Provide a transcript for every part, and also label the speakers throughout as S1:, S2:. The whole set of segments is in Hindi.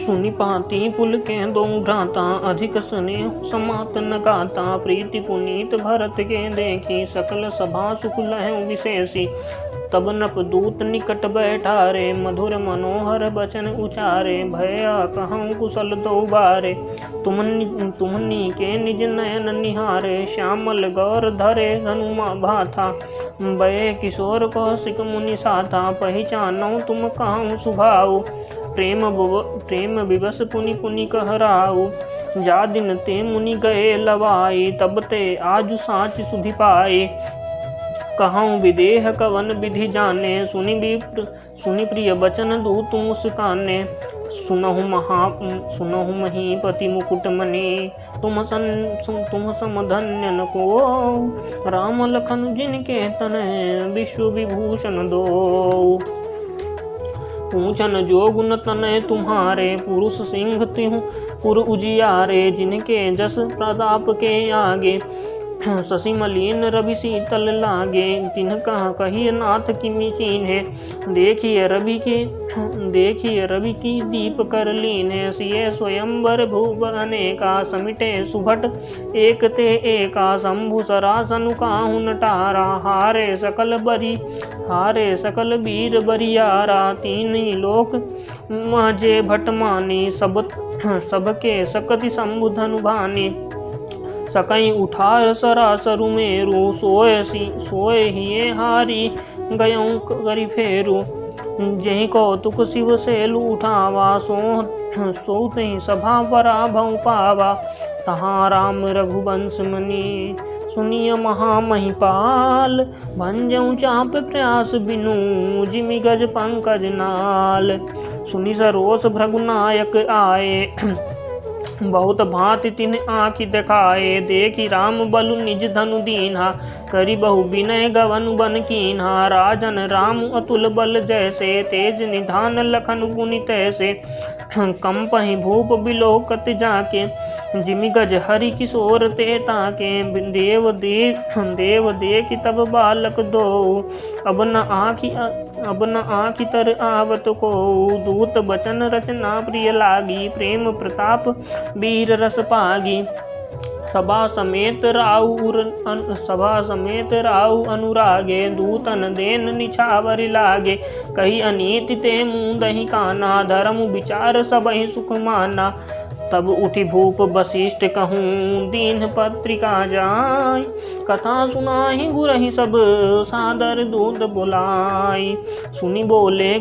S1: सुनि पाती पुल के दो भ्राता, अधिक स्नेह समात न गाता। प्रीति पुनीत भरत के देखी, सकल सभा सुख लहु विशेषी। तब नपदूत निकट बैठा रे, मधुर मनोहर बचन उचारे। भया कहूँ कुशल दो बारे, तुमनी के निज नयन निहारे। श्यामल गौर धरे हनुमा भाथा, बय किशोर कौशिक मुनि साथा। पहचानौ तुम कहूँ सुभाऊ, प्रेम विवश पुनि पुनि कहराऊ। जा दिन ते मुनि गए लवाई, तब ते आजु साच सुधि पाए। कहूँ विदेह कवन विधि जाने, सुनि प्रिय बचन दूत मुस्काने। सुनहु महीपति मुकुट मणि, तुम सम धन्य न को। राम लखन जिनके तनय, विश्व विभूषण दो। पूछन जो गुण तनय तुम्हारे, पुरुष सिंह तिहु पुर उजियारे। जिनके जस प्रताप के आगे, शशि मलिन रवि शीतल लागे। तिनका कहिए नाथ किमि चीन्हे, देखिए रवि की दीप कर लीने। सिए स्वयंवर भूप अनेका, समिटे सुभट एक ते एका। शंभु सरासन काहू नटारा, हारे सकल वीर बरियारा। तीन लोक महजे भट मानी, सबके सकति शंभु धनु भानी। सकई उठार सरासरु मेरु, सोए हिये हारी गयऊँ करि फेरु। जहि कौतुक शिव सेलु उठावा, सो तहि सभा पराभव पावा। तहाँ राम रघुवंश मनि, सुनिय महामहिपाल। भंजऊ चाप प्रयास बिनु, जिमि गज पंकज नाल। सुनि सरोष भृगुनायक आए, बहुत भांति तिन आँखि देखाए। देखी राम बलु निज धनु दीन्हा, करी बहु विनय गवन बन कीन्हा। राजन राम अतुल बल जैसे, तेज निधान लखन गुनि तैसे। कंपहि भूप बिलोकत जाके, जिमि गज हरि किशोर ते ताके। देव देखि तब बालक दो, अब न आँखि तर आवत को। दूत बचन रचना प्रिय लागी, प्रेम प्रताप वीर रस पागी। सभा समेत राउ अनुरागे, दूतन देन निछावर लागे। कही अनीति ते मुँह दही काना, धर्म विचार सबहि सुख माना। तब उठि भूप वशिष्ठ कहूँ, दीन पत्रिका जाय। कथा सुनाहि गुरहि सब, सादर दूत बुलाई। सुनि बोले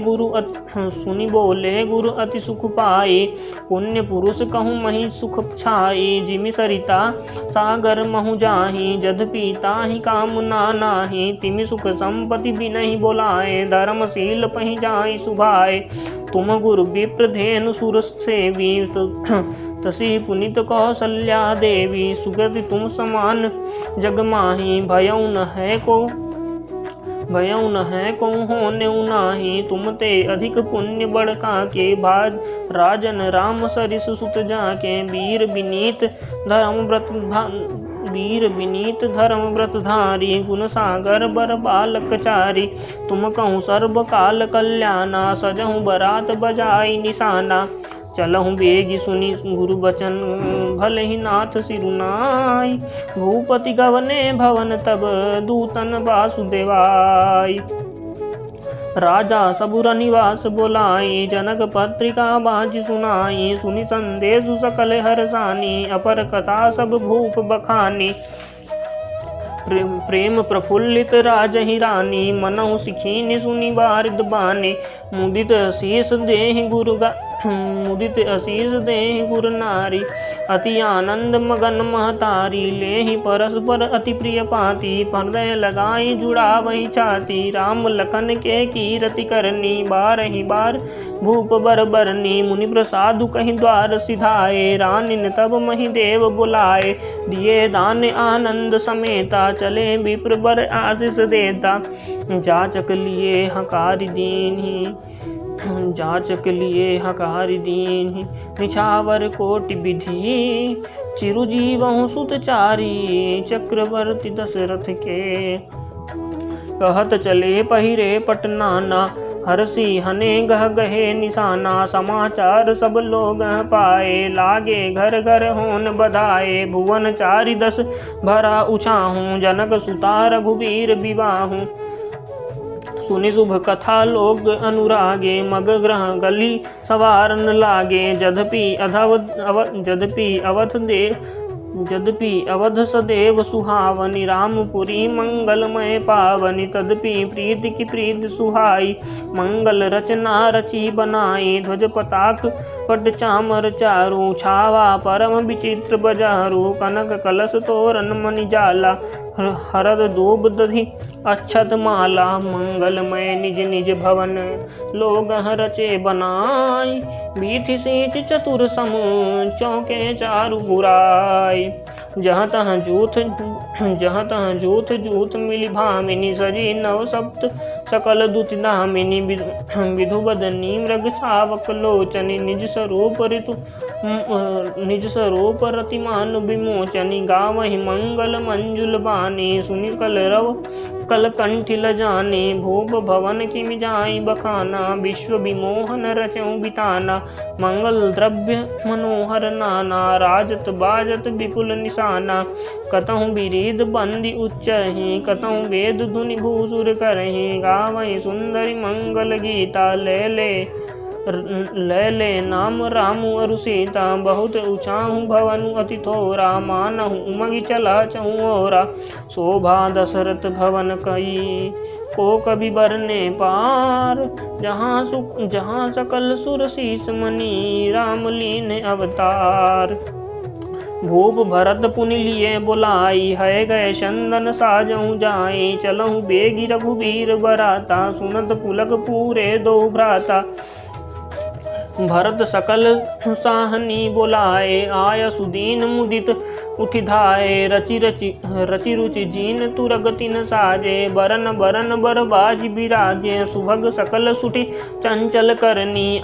S1: गुरु अति सुख पाई। पुण्य पुरुष कहूँ महि सुख छाई। जिमि सरिता सागर महु जाहि, जद्यपि ताहि कामना नाहि। तिमि सुख संपत्ति बिनहि बोलाए, धर्मशील पहि जाहि सुभाए। तुम गुरु विप्र धेनु सुर सेवी, तसी पुनित कौसल्या देवी। सुगति तुम समान जग माही, भयउ न है को होने नाही। तुम ते अधिक पुण्य बड़का के, बाद राजन राम सरिस सुत जाके। वीर विनीत धर्म व्रत धारी, गुण सागर बर बालक चारी। तुम कहूँ सर्व काल कल्याणा, सजहु बरात बजाई निशाना। चलहु बेगी सुनी गुरु बचन, भले ही नाथ सिरुनाई। भूपति गवने भवन तब, दूतन वासुदेवाई। राजा सबुर निवास बोलाई, जनक पत्रिका बाजी सुनाई। सुनि संदेश सकल हरसानी, अपर कथा सब भूप बखानी। प्रेम प्रफुल्लित राजहि रानी, मनहु सिखीनि सुनि बारिद बानी। मुदित आशीष देहि गुरु नारी, अति आनंद मगन महतारी। लेहि परस्पर अति प्रिय पाती, हृदय लगाई जुड़ावहि छाती। राम लखन के कीरति करनी, बारहि बार भूप बर बरनी। मुनि प्रसादु कहि द्वार सिधाए, रानिन तब महि देव बुलाए। दिए दान आनंद समेता, चले विप्र बर आशीष देता। जाचक लिए हकारी दीन्हि, निछावर कोटि विधि। चिरुजीवहु सुत चारी, चक्रवर्ती दशरथ के। कहत चले पहिरे पटनाना, हरसी हने गह गहे निशाना, समाचार सब लोग पाए, लागे घर घर होन बधाए, भुवन चारि दस भरा उछाहूँ, जनक सुता रघुबीर विवाहूँ। सुनि शुभ कथा लोग अनुरागे, मग ग्रह गली सवारन लागे, यद्यपि अवध सदैव सुहावनी, रामपुरी मंगलमय पावनी, तदपि प्रीति की प्रीति सुहाई, मंगल रचना रची बनाई, ध्वज पताक पट चामर चारु, छावा परम विचित्र बजारू, कनक कलश तोरण मणि जाला, हरद दूब दधि अक्षत माला, मंगलमय निज निज भवन लोग रचे बनाई, बीठी सींच चतुर सम चौके चारु बुराई, जहाँ तहाँ जूथ जूथ मिली भामिनी, सजी नव सप्त सकल दुति दामिनी, विधु बदनी मृग सावक लोचनी, निज स्वरूप रतिमान विमोचनी, गावहि मंगल मंजुल बानी, सुनि कलरव कलकंठी लजानी, भूप भवन किमि जाई बखाना, विश्व विमोहन रचऊँ बिताना, मंगल द्रव्य मनोहर नाना, राजत बाजत विपुल निशाना, कतहु बिरीद बंदी उच्चरहि, कतहु वेद धुनि भूसुर करहि, गावहि सुंदरी मंगल गीता, ले नाम रामु अरु सीता, बहुत उछाहु भवनु अति थोरा, मानहु उमगि चला चहु ओरा, शोभा दशरथ भवन कई को कभी बरने पार, जहाँ सकल सुर शीस मणि, राम लीन अवतार। भूप भरत पुनि लिए बुलाई, है गए चंदन साजहु जाई, चलहु बेगी रघुबीर बराता, सुनत पुलक पूरे दो भ्राता, भरत सकल साहनी बोलाए, आय सुदीन मुदित उठि धाये, रचि रुचि जीन तुरग तिन साजे, बरन बरन बरबाज बिराजे, सुभग सकल सुठि चंचल करनी,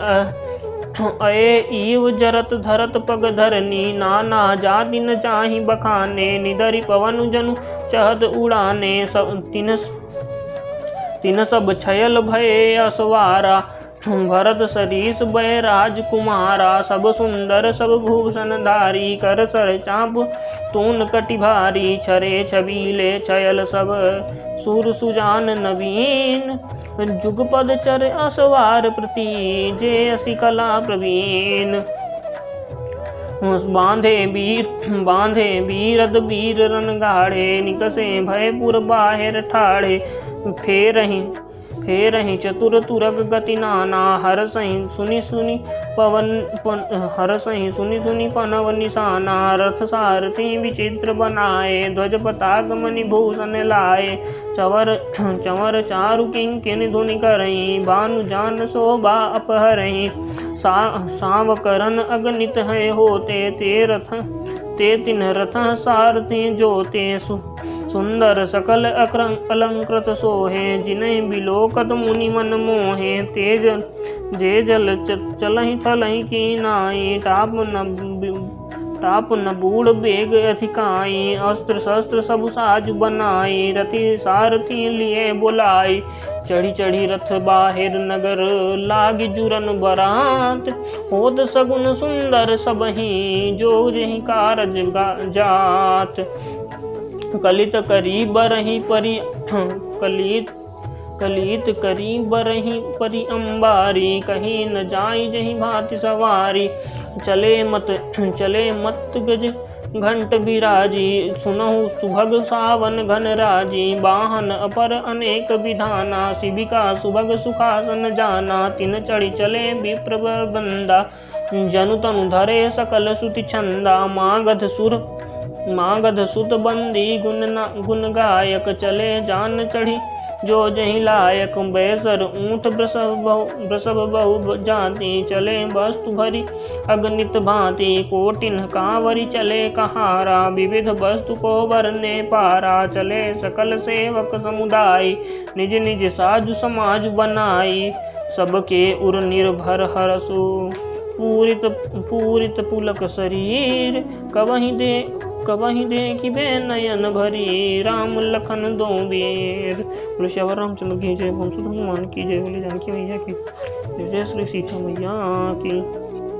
S1: अये ईव जरत धरत पग धरनी, नाना जाति न चाहि बखाने, निदरि पवन जनु चहत उड़ाने, तिन सब छयल भये असवारा, भरत सरीस भय राजकुमारा, सब सुंदर सब भूषण धारी, कर सर चाप तून कटि भारी, छरे छबीले छयल सब सुर सुजान नवीन, जुगपद चर असवार प्रति, जे असि कला प्रवीण, बांधे बीरद वीर रन गाढ़े, निकसे भयपुर बाहिर ठाड़े, फेरहि चतुर तुरग गति नाना, हरसहि सुनि पनव निशाना, रथ सारथी विचित्र बनाए, ध्वज पताक मणि भूषण लाए, चंवर चारु किंकिन धुनि करहीं, भानु जान शोभा अपहरहीं, सावकरन अगणित है होते, ते तिन रथ सारथी जोते, सुंदर सकल अलंकृत सोहे, जिन्हें बिलोकत मुनि मन मोहे, जे जल चलहि थलहि की नाई, टाप न बूढ़ बेग अधिकाई, अस्त्र शस्त्र सब साज बनाई, रथि सारथी लिए बुलाई, चढ़ी चढ़ी रथ बाहिर नगर, लागी जुरन बरात, होत सगुन सुंदर सबहि, जो जहि कारज जात, कलित करी बरहि परि अंबारी, कहीं न जाई जहि भाति सवारी, चले मत गज घंट बिराजी, सुनहु सुभग सावन घन राजी, वाहन अपर अनेक विधाना, शिविका सुभग सुखासन जाना, तिन चढ़ी चले विप्र बंदा, जनु तनु धरे सकल सुति छंदा, मागध सुत बंदी गुण गायक, चले जान चढ़ी जो जहि लायक, बैसर ऊँट वृषभ बहु जाति, चले वस्तु भरी अगणित भांति, कोटिन कांवरी चले कहारा, विविध वस्तु को बरने पारा, चले सकल सेवक समुदाय, निज निज साजु समाज बनाई, सबके उर निर्भर हरसु, पूरित पुलक शरीर, कबहि देखी बे नयन भरी, राम लखन दो वीर। बोले श्यावर रामचंद्र की जय, बंसुध हनुमान की जय, बोले जानकी मैया की जय, श्री सीता मैया की।